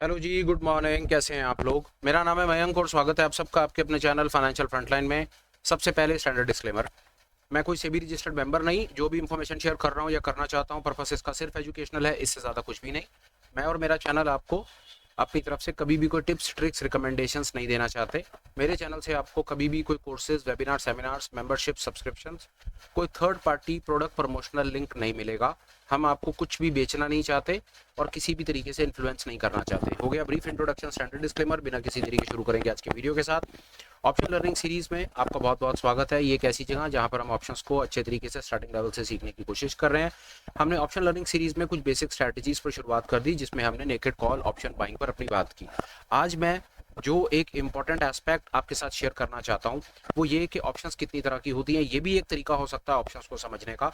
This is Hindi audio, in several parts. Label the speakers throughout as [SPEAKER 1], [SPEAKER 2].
[SPEAKER 1] हेलो जी, गुड मॉर्निंग। कैसे हैं आप लोग? मेरा नाम है मयंक और स्वागत है आप सबका आपके अपने चैनल फाइनेंशियल फ्रंटलाइन में। सबसे पहले स्टैंडर्ड डिस्क्लेमर, मैं कोई सेबी रजिस्टर्ड मेंबर नहीं। जो भी इंफॉर्मेशन शेयर कर रहा हूँ या करना चाहता हूँ, पर्पस इसका सिर्फ एजुकेशनल है, इससे ज़्यादा कुछ भी नहीं। मैं और मेरा चैनल आपको अपनी तरफ से कभी भी कोई टिप्स ट्रिक्स रिकमेंडेशंस नहीं देना चाहते। मेरे चैनल से आपको कभी भी कोई courses, webinar, seminars, membership, subscriptions, कोई third party product promotional link नहीं मिलेगा। हम आपको कुछ भी बेचना नहीं चाहते और किसी भी तरीके से इन्फ्लुएंस नहीं करना चाहते। हो गया ब्रीफ इंट्रोडक्शन, स्टैंडर्ड डिस्क्लेमर। बिना किसी देरी के शुरू करेंगे आज की वीडियो के साथ। ऑप्शन लर्निंग सीरीज में आपका बहुत बहुत स्वागत है। ये एक ऐसी जगह जहां पर हम ऑप्शंस को अच्छे तरीके से स्टार्टिंग लेवल से सीखने की कोशिश कर रहे हैं। हमने ऑप्शन लर्निंग सीरीज में कुछ बेसिक स्ट्रैटेजीज पर शुरुआत कर दी, जिसमें हमने नेकेड कॉल ऑप्शन बाइंग पर अपनी बात की। आज मैं जो एक इम्पॉर्टेंट एस्पेक्ट आपके साथ शेयर करना चाहता हूँ वो ये कि ऑप्शंस कितनी तरह की होती हैं। ये भी एक तरीका हो सकता है ऑप्शंस को समझने का।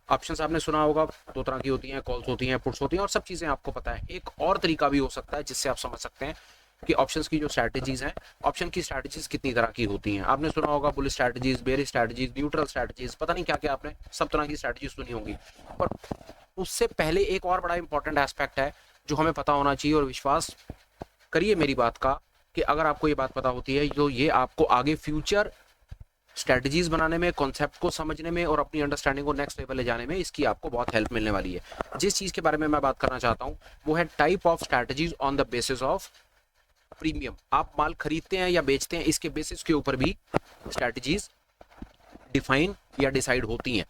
[SPEAKER 1] ऑप्शंस आपने सुना होगा, दो तरह की होती हैं, कॉल्स होती हैं, पुट्स होती हैं, और सब चीज़ें आपको पता है। एक और तरीका भी हो सकता है जिससे आप समझ सकते हैं कि ऑप्शंस की जो स्ट्रैटेजीज हैं, ऑप्शन की स्ट्रैटेजीज कितनी तरह की होती हैं। आपने सुना होगा bull strategies, bear strategies, neutral strategies, पता नहीं क्या क्या आपने सब तरह की स्ट्रैटेजीज सुनी होंगी। पर उससे पहले एक और बड़ा इंपॉर्टेंट एस्पेक्ट है जो हमें पता होना चाहिए, और विश्वास करिए मेरी बात का कि अगर आपको ये बात पता होती है तो ये आपको आगे फ्यूचर स्ट्रेटजीज बनाने में, कॉन्सेप्ट को समझने में और अपनी अंडरस्टैंडिंग को नेक्स्ट लेवल ले जाने में इसकी आपको बहुत हेल्प मिलने वाली है। जिस चीज़ के बारे में मैं बात करना चाहता हूँ वो है type of strategies on the basis of premium. आप माल खरीदते हैं या बेचते हैं, इसके बेसिस के ऊपर भी स्ट्रैटेजीज डिफाइन या डिसाइड होती हैं।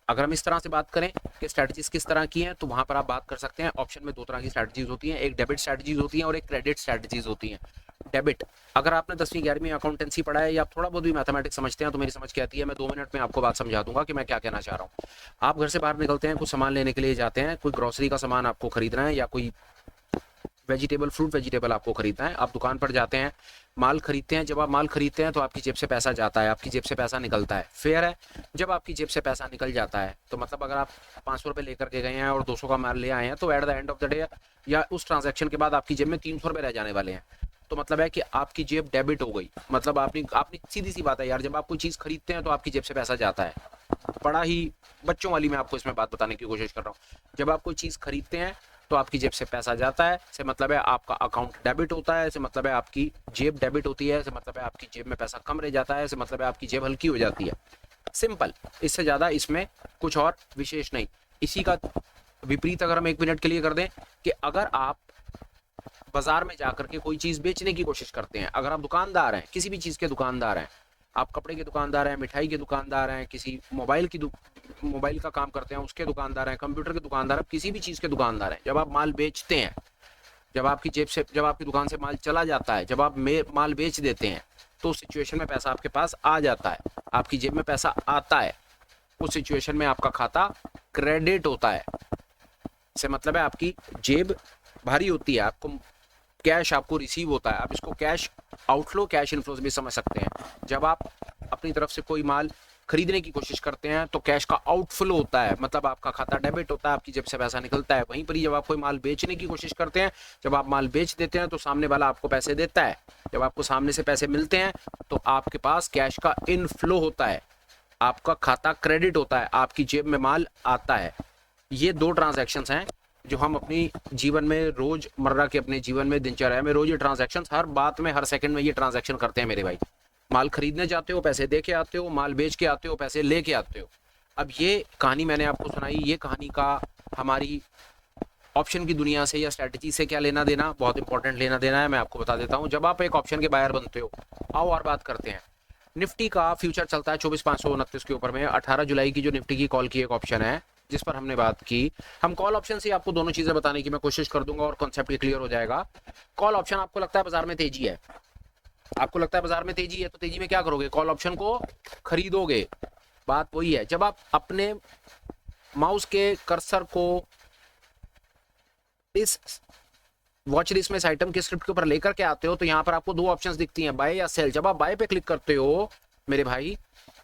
[SPEAKER 1] अगर हम इस तरह से बात करें कि स्ट्रैटेजीज किस तरह की हैं, तो वहां पर आप बात कर सकते हैं ऑप्शन में दो तरह की स्ट्रैटेजीज होती हैं। एक डेबिट स्ट्रैटेजीज होती हैं और एक क्रेडिट स्ट्रैटेजीज होती हैं। डेबिट, अगर आपने 10वीं 11वीं अकाउंटेंसी पढ़ा है या थोड़ा बहुत भी मैथमेटिक्स समझते हैं तो मेरी समझ के आती है। मैं 2 मिनट में आपको बात समझा दूंगा कि मैं क्या कहना चाह रहा हूँ। आप घर से बाहर निकलते हैं, कुछ सामान लेने के लिए जाते हैं, कोई ग्रोसरी का सामान आपको खरीदना है या कोई वेजिटेबल, फ्रूट वेजिटेबल आपको खरीदना है। आप दुकान पर जाते हैं, माल खरीदते हैं। जब आप माल खरीदते हैं तो आपकी जेब से पैसा जाता है, आपकी जेब से पैसा निकलता है, फेयर है। जब आपकी जेब से पैसा निकल जाता है तो मतलब अगर आप 500 रुपये लेकर के गए हैं और 200 का माल ले आए हैं, तो at the end of the day या उस ट्रांजेक्शन के बाद आपकी जेब में 300 रुपये रह जाने वाले हैं। तो मतलब है कि आपकी जेब डेबिट हो गई। मतलब आपने आपने सीधी सी बात है यार, जब आप कोई चीज़ खरीदते हैं तो आपकी जेब से पैसा जाता है। बड़ा ही बच्चों वाली मैं आपको इसमें बात बताने की कोशिश कर रहा हूँ। जब आप कोई चीज़ खरीदते हैं तो आपकी जेब से पैसा जाता है, से मतलब है आपका अकाउंट डेबिट होता है, से मतलब है आपकी जेब डेबिट होती है, से मतलब है आपकी जेब में पैसा कम रह जाता है, से मतलब है आपकी जेब हल्की हो जाती है। सिंपल, इससे ज़्यादा इसमें कुछ और विशेष नहीं। इसी का विपरीत अगर हम 1 मिनट के लिए कर दें कि अगर आप बाजार में जाकर के कोई चीज़ बेचने की कोशिश करते हैं, अगर आप दुकानदार हैं, किसी भी चीज़ के दुकानदार हैं, आप कपड़े के दुकानदार हैं, मिठाई के दुकानदार हैं, किसी मोबाइल का काम करते हैं उसके दुकानदार हैं, कंप्यूटर के दुकानदार, आप किसी भी चीज़ के दुकानदार हैं। जब आप माल बेचते हैं, जब आपकी जेब से, जब आपकी दुकान से माल चला जाता है, जब आप माल बेच देते हैं, तो उस सिचुएशन में पैसा आपके पास आ जाता है, आपकी जेब में पैसा आता है। उस सिचुएशन में आपका खाता क्रेडिट होता है। से मतलब है आपकी जेब भारी होती है, आपको कैश आपको रिसीव होता है। आप इसको कैश आउटफ्लो, कैश इनफ्लो भी समझ सकते हैं। जब आप अपनी तरफ से कोई माल खरीदने की कोशिश करते हैं तो कैश का आउटफ्लो होता है, मतलब आपका खाता डेबिट होता है, आपकी जेब से पैसा निकलता है। वहीं पर ही जब आप कोई माल बेचने की कोशिश करते हैं, जब आप माल बेच देते हैं तो सामने वाला आपको पैसे देता है। जब आपको सामने से पैसे मिलते हैं तो आपके पास कैश का इनफ्लो होता है, आपका खाता क्रेडिट होता है, आपकी जेब में माल आता है। ये दो ट्रांजैक्शंस हैं जो हम अपनी जीवन में, रोजमर्रा के अपने जीवन में, दिनचर्या में रोज ये ट्रांजैक्शंस, हर बात में, हर सेकंड में ये ट्रांजैक्शन करते हैं मेरे भाई। माल खरीदने जाते हो, पैसे दे के आते हो, माल बेच के आते हो, पैसे लेके आते हो। अब ये कहानी मैंने आपको सुनाई, ये कहानी का हमारी ऑप्शन की दुनिया से या स्ट्रैटेजी से क्या लेना देना, बहुत इंपॉर्टेंट लेना देना है, मैं आपको बता देता हूँ। जब आप एक ऑप्शन के बायर बनते हो, आओ और बात करते हैं। निफ्टी का फ्यूचर चलता है 24,529 के ऊपर में। 18 जुलाई की जो निफ्टी की कॉल की एक ऑप्शन है जिस पर हमने बात की, हम कॉल ऑप्शन से आपको दोनों चीजें बताने की मैं कोशिश कर दूंगा और कॉन्सेप्ट क्लियर हो जाएगा। कॉल ऑप्शन, आपको लगता है बाजार में तेजी है, आपको लगता है बाजार में तेजी है, तो तेजी में क्या करोगे? कॉल ऑप्शन को खरीदोगे। बात वही है, जब आप अपने माउस के कर्सर को इस वॉच लिस्ट में इस आइटम के स्क्रिप्ट के ऊपर लेकर के आते हो तो यहाँ पर आपको दो ऑप्शंस दिखती हैं, बाय या सेल। जब आप बाय पे क्लिक करते हो मेरे भाई,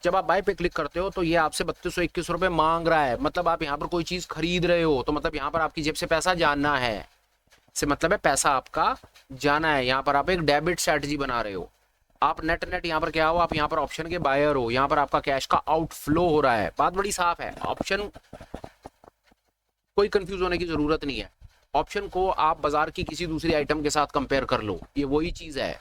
[SPEAKER 1] जब आप बाय पे क्लिक करते हो तो ये आपसे 3221 रुपए मांग रहा है। मतलब आप यहाँ पर कोई चीज खरीद रहे हो, तो मतलब यहाँ पर आपकी जेब से पैसा जाना है, से मतलब है पैसा आपका जाना है। यहाँ पर आप एक डेबिट स्ट्रैटेजी बना रहे हो। आप नेट नेट यहाँ पर क्या हो, आप यहाँ पर ऑप्शन के बायर हो, यहाँ पर आपका कैश का आउटफ्लो हो रहा है। बात बड़ी साफ है, ऑप्शन कोई कंफ्यूज होने की जरूरत नहीं है। ऑप्शन को आप बाजार की किसी दूसरी आइटम के साथ कंपेयर कर लो। ये वही चीज है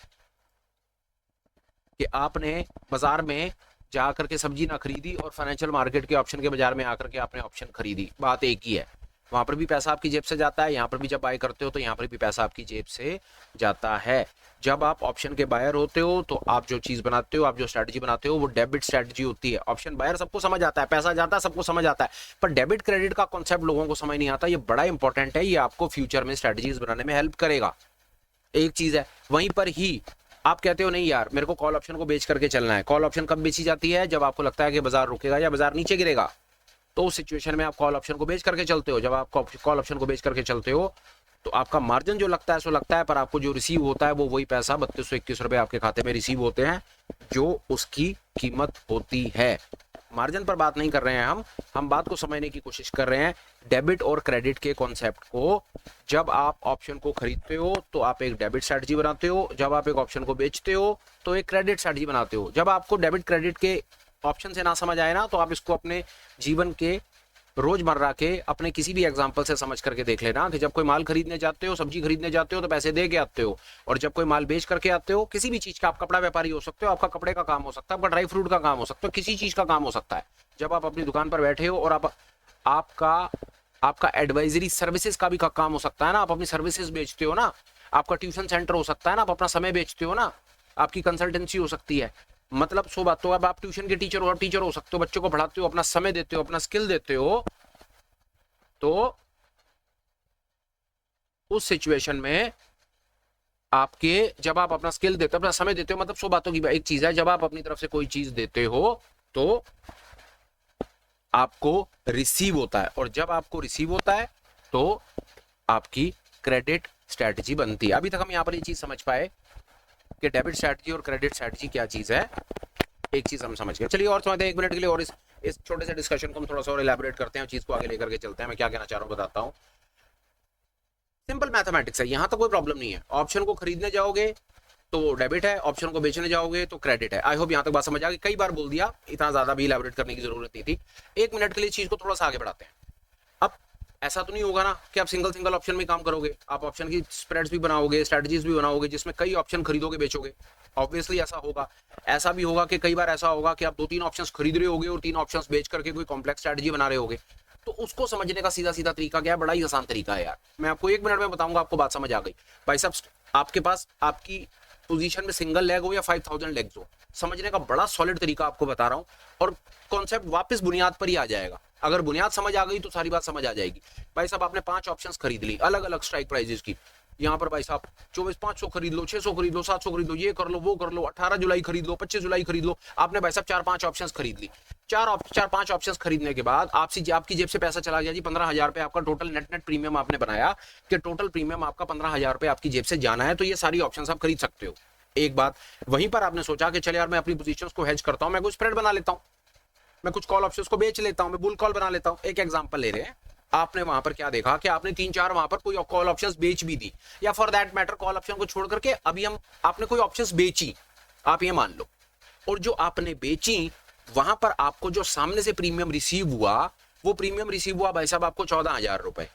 [SPEAKER 1] कि आपने बाजार में जाकर के सब्जी ना खरीदी और फाइनेंशियल मार्केट के ऑप्शन के बाजार में आकर के आपने ऑप्शन खरीदी, बात एक ही है। वहां पर भी पैसा आपकी जेब से जाता है, यहाँ पर भी जब बाय करते हो तो यहाँ पर भी पैसा आपकी जेब से जाता है। जब आप ऑप्शन के बायर होते हो तो आप जो चीज बनाते हो, आप जो स्ट्रेटजी बनाते हो वो डेबिट स्ट्रेटजी होती है। ऑप्शन बायर सबको समझ आता है, पैसा जाता है सबको समझ आता है, पर डेबिट क्रेडिट का कॉन्सेप्ट लोगों को समझ नहीं आता। ये बड़ा इंपॉर्टेंट है, ये आपको फ्यूचर में स्ट्रेटजीज बनाने में हेल्प करेगा। एक चीज है, वहीं पर ही आप कहते हो नहीं यार मेरे को कॉल ऑप्शन को बेच करके चलना है। कॉल ऑप्शन कब बेची जाती है? जब आपको लगता है कि बाजार रुकेगा या बाजार नीचे गिरेगा, तो उस सिचुएशन में आप कॉल ऑप्शन को बेच करके चलते हो। जब आप कॉल ऑप्शन को बेच करके चलते हो तो आपका मार्जिन जो लगता है सो लगता है, पर आपको जो रिसीव होता है वो वही पैसा 3221 रुपए आपके खाते में रिसीव होते हैं, जो उसकी कीमत होती है। मार्जिन पर बात नहीं कर रहे हैं हम बात को समझने की कोशिश कर रहे हैं डेबिट और क्रेडिट के कॉन्सेप्ट को। जब आप ऑप्शन को खरीदते हो तो आप एक डेबिट स्ट्रेटजी बनाते हो, जब आप एक ऑप्शन को बेचते हो तो एक क्रेडिट स्ट्रेटजी बनाते हो। जब आपको डेबिट क्रेडिट के ऑप्शन से ना समझ आए ना, तो आप इसको अपने जीवन के रोजमर्रा के अपने किसी भी एग्जाम्पल से समझ करके देख लेना कि जब कोई माल खरीदने जाते हो, सब्जी खरीदने जाते हो तो पैसे दे के आते हो, और जब कोई माल बेच करके आते हो, किसी भी चीज का, आप कपड़ा व्यापारी हो सकते हो, आपका कपड़े का काम हो सकता है, आपका ड्राई फ्रूट का काम हो सकता है, किसी चीज का काम हो सकता है। जब आप अपनी दुकान पर बैठे हो और आपका एडवाइजरी सर्विसेज का भी काम हो सकता है ना, आप अपनी सर्विसेज बेचते हो ना, आपका ट्यूशन सेंटर हो सकता है ना, आप अपना समय बेचते हो ना, आपकी कंसल्टेंसी हो सकती है। मतलब सो बात तो, अब आप ट्यूशन के टीचर हो सकते हो, बच्चों को पढ़ाते हो, अपना समय देते हो, अपना स्किल देते हो, तो उस सिचुएशन में जब आप अपना स्किल देते हो, अपना समय देते हो, मतलब सो बातों की एक चीज है, जब आप अपनी तरफ से कोई चीज देते हो तो आपको रिसीव होता है, और जब आपको रिसीव होता है तो आपकी क्रेडिट स्ट्रेटजी बनती है। अभी तक हम यहां पर ये चीज समझ पाए कि डेबिट स्ट्रेटजी और क्रेडिट स्ट्रेटजी क्या चीज है, एक चीज हम समझ गए। चलिए और समझते हैं 1 मिनट के लिए, और इस छोटे से डिस्कशन को हम थोड़ा सा और इलैबोरेट करते हैं, चीज को आगे लेकर के चलते हैं। मैं क्या कहना चाह रहा हूं बताता हूं। सिंपल मैथमेटिक्स है, यहां तो कोई प्रॉब्लम नहीं है। ऑप्शन को खरीदने जाओगे तो डेबिट है, ऑप्शन को बेचने जाओगे तो क्रेडिट है। आई होप यहां तक बात समझ आ गई। कई बार बोल दिया, इतना ज्यादा भी इलैबोरेट करने की जरूरत नहीं थी। 1 मिनट के लिए चीज को थोड़ा सा आगे बढ़ाते हैं। अब ऐसा तो नहीं होगा ना कि आप सिंगल ऑप्शन में काम करोगे, आप ऑप्शन की स्प्रेड्स भी बनाओगे, स्ट्रेटजीज भी बनाओगे, जिसमें कई ऑप्शन खरीदोगे बेचोगे। ऑब्वियसली ऐसा होगा। ऐसा भी होगा कि कई बार ऐसा होगा कि आप 2-3 ऑप्शंस खरीद रहे होगे और 3 ऑप्शंस बेच करके कोई कॉम्प्लेक्स स्ट्रेटजी बना रहे होगे। तो उसको समझने का सीधा सीधा तरीका क्या है? बड़ा ही आसान तरीका है यार, मैं आपको 1 मिनट में बताऊंगा, आपको बात समझ आ गई। भाई साहब, आपके पास आपकी पोजीशन में सिंगल लेग हो या 5000 लेग्स हो, समझने का बड़ा सॉलिड तरीका आपको बता रहा हूं, और कॉन्सेप्ट वापस बुनियाद पर ही आ जाएगा। अगर बुनियाद समझ आ गई तो सारी बात समझ आ जाएगी। भाई साहब, आपने 5 ऑप्शंस खरीद ली अलग अलग स्ट्राइक प्राइजेस की। यहाँ पर भाई साहब 500 खरीद लो, 600 खरीद लो, 700 खरीद लो, ये कर लो, वो कर लो, 18 जुलाई खरीद लो, 25 जुलाई खरीद लो। आपने भाई साहब 4-5 ऑप्शंस खरीद ली। 4-5 ऑप्शंस खरीदने के बाद आपकी जेब से पैसा चला गया जी 15,000 रुपए। आपका टोटल नेट प्रीमियम आपने बनाया कि टोटल प्रीमियम आपका 15,000 रुपए आपकी जेब से जाना है, तो ये सारी ऑप्शंस आप खरीद सकते हो। एक बात, वहीं पर आपने सोचा कि चल यार मैं अपनी पोजीशंस को हेज करता हूं, मैं कुछ स्प्रेड बना लेता हूं, मैं कुछ कॉल ऑप्शंस को बेच लेता हूं, मैं बुल कॉल बना लेता हूं। एक एग्जांपल ले रहे हैं, आपने वहां पर क्या देखा कि आपने 3-4 वहां पर कोई कॉल ऑप्शंस बेच भी दी, या for that matter call option को छोड़ करके अभी आपने कोई ऑप्शंस बेची, आप ये मान लो, और जो आपने बेची वहां पर आपको जो सामने से प्रीमियम रिसीव हुआ, वो प्रीमियम रिसीव हुआ भाई साहब आपको 14,000 रुपए।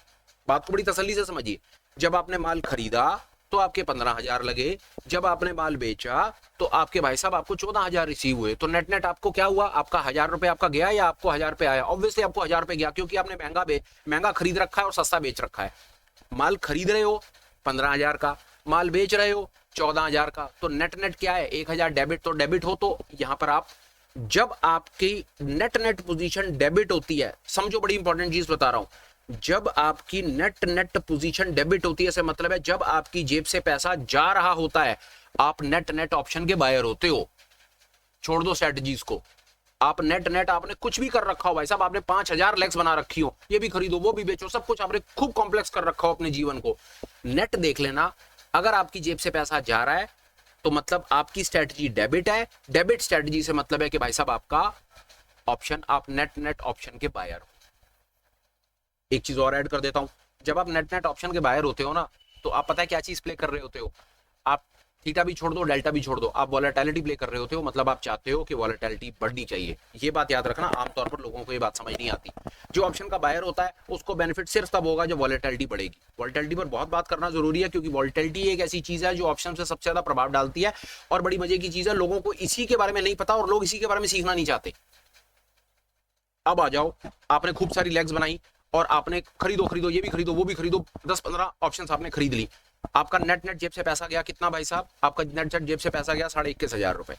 [SPEAKER 1] बात को बड़ी तसल्ली से समझिए। जब आपने माल खरीदा तो आपके 15,000 लगे, जब आपने माल बेचा तो आपके भाई साहब आपको 14,000 रिसीव हुए। तो नेट आपको क्या हुआ? आपका 1,000 रुपए आपका गया या आपको 1,000 रुपए आया? ऑब्वियसली आपको 1,000 रुपए गया, क्योंकि आपने महंगा खरीद रखा है और सस्ता बेच रखा है। माल खरीद रहे हो 15,000 का, माल बेच रहे हो 14,000 का, तो नेट क्या है? 1,000 डेबिट। तो डेबिट हो तो यहां पर आप, जब आपकी नेट पोजीशन डेबिट होती है, समझो बड़ी इंपॉर्टेंट चीज बता रहा हूं, जब आपकी नेट पोजीशन डेबिट होती है, इससे मतलब है जब आपकी जेब से पैसा जा रहा होता है, आप नेट ऑप्शन के बायर होते हो। छोड़ दो स्ट्रेटजीज को, आप नेट आपने कुछ भी कर रखा हो भाई साहब, आपने 5,000 लेग्स बना रखी हो, ये भी खरीदो वो भी बेचो, सब कुछ आपने खूब कॉम्प्लेक्स कर रखा हो अपने जीवन को। नेट देख लेना, अगर आपकी जेब से पैसा जा रहा है तो मतलब आपकी स्ट्रेटजी डेबिट है। डेबिट स्ट्रेटजी से मतलब है कि भाई साहब आपका ऑप्शन, आप नेट ऑप्शन के बायर हो। एक चीज और ऐड कर देता हूं, जब आप नेट ऑप्शन के बायर होते हो ना, तो आप पता है क्या चीज प्ले कर रहे होते हो? आप थीटा भी छोड़ दो, डेल्टा भी छोड़ दो, आप वॉलेटिलिटी प्ले कर रहे होते हो, मतलब आप चाहते हो कि वॉलेटिलिटी बढ़नी चाहिए। ये बात याद रखना, आमतौर पर लोगों को ये बात समझ नहीं आती। जो ऑप्शन का बायर होता है उसको बेनिफिट सिर्फ तब होगा जब वॉलेटिलिटी बढ़ेगी। वॉलेटिलिटी पर बहुत बात करना जरूरी है, क्योंकि वॉलेटिलिटी एक ऐसी चीज है जो ऑप्शन से सबसे ज्यादा प्रभाव डालती है। और बड़ी मजे की चीज है, लोगों को इसी के बारे में नहीं पता और लोग इसी के बारे में सीखना नहीं चाहते। अब आ जाओ, आपने खूब सारी लेग्स बनाई और आपने खरीदो ये भी खरीदो वो भी खरीदो, 10-15 ऑप्शंस आपने खरीद ली। आपका नेट जेब से पैसा गया कितना भाई साहब? आपका नेट जेब से पैसा गया 21,500 रुपए।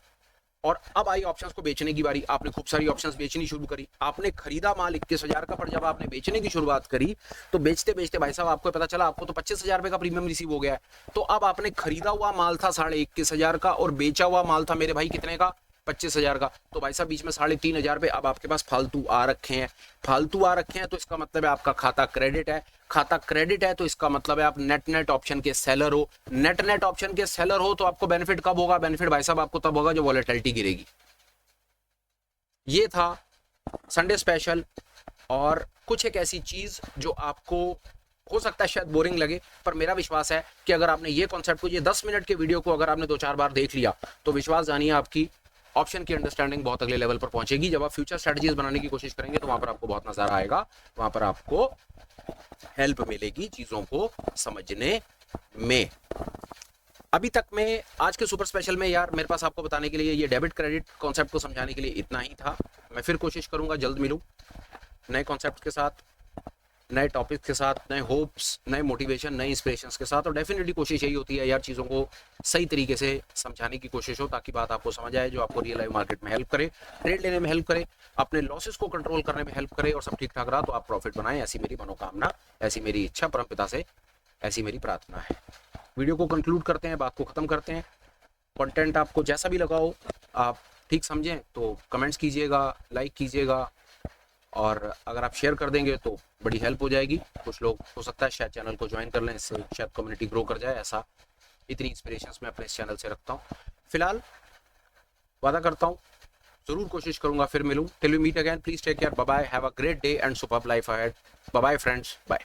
[SPEAKER 1] और अब आई ऑप्शंस को बेचने की बारी। आपने खूब सारी ऑप्शंस बेचनी शुरू करी, आपने खरीदा माल 21,000 का, पर जब आपने बेचने की शुरुआत करी तो बेचते बेचते भाई साहब आपको पता चला आपको तो 25,000 रुपए का प्रीमियम रिसीव हो गया है। तो अब आपने खरीदा हुआ माल था 21,500 का और बेचा हुआ माल था मेरे भाई कितने का? 25,000 का। तो भाई साहब बीच में 3,500 रुपए अब आपके पास फालतू आ रखे हैं। फालतू आ रखे हैं तो इसका मतलब है आपका खाता क्रेडिट है। खाता क्रेडिट है तो इसका मतलब है आप नेट ऑप्शन के सेलर हो। नेट ऑप्शन के सेलर हो तो आपको बेनिफिट कब होगा? बेनिफिट भाई साहब आपको तब होगा जब वॉलेटिलिटी गिरेगी। ये था संडे स्पेशल, और कुछ एक ऐसी चीज जो आपको हो सकता है शायद बोरिंग लगे, पर मेरा विश्वास है कि अगर आपने ये कॉन्सेप्ट को, ये 10 मिनट के वीडियो को अगर आपने 2-4 बार देख लिया तो विश्वास जानिए आपकी ऑप्शन की अंडरस्टैंडिंग बहुत अगले लेवल पर पहुंचेगी। जब आप फ्यूचर स्ट्रेटजीज बनाने की कोशिश करेंगे तो वहां पर आपको बहुत नजारा आएगा, वहां पर आपको हेल्प मिलेगी चीजों को समझने में। अभी तक में आज के सुपर स्पेशल में यार मेरे पास आपको बताने के लिए, ये डेबिट क्रेडिट कॉन्सेप्ट को समझाने के लिए इतना ही था। मैं फिर कोशिश करूंगा जल्द मिलूं नए कॉन्सेप्ट के साथ, नए टॉपिक के साथ, नए होप्स, नए मोटिवेशन, नए इंस्पिरेशंस के साथ। और डेफिनेटली कोशिश यही होती है यार चीज़ों को सही तरीके से समझाने की कोशिश हो, ताकि बात आपको समझ आए, जो आपको रियल लाइफ मार्केट में हेल्प करे, ट्रेड लेने में हेल्प करे, अपने लॉसेस को कंट्रोल करने में हेल्प करे, और सब ठीक ठाक रहा तो आप प्रॉफिट बनाएं। ऐसी मेरी मनोकामना, ऐसी मेरी इच्छा, परमपिता से ऐसी मेरी प्रार्थना है। वीडियो को कंक्लूड करते हैं, बात को ख़त्म करते हैं। कंटेंट आपको जैसा भी लगा हो, आप ठीक समझें तो कमेंट्स कीजिएगा, लाइक कीजिएगा, और अगर आप शेयर कर देंगे तो बड़ी हेल्प हो जाएगी। कुछ लोग हो सकता है शायद चैनल को ज्वाइन कर लें, इससे शायद कम्युनिटी ग्रो कर जाए। ऐसा इतनी इंस्पिरेशंस मैं अपने इस चैनल से रखता हूँ। फिलहाल वादा करता हूँ जरूर कोशिश करूंगा फिर मिलूं। Till we meet again, please take care, bye bye, have a great day and superb life ahead. Bye bye friends, bye.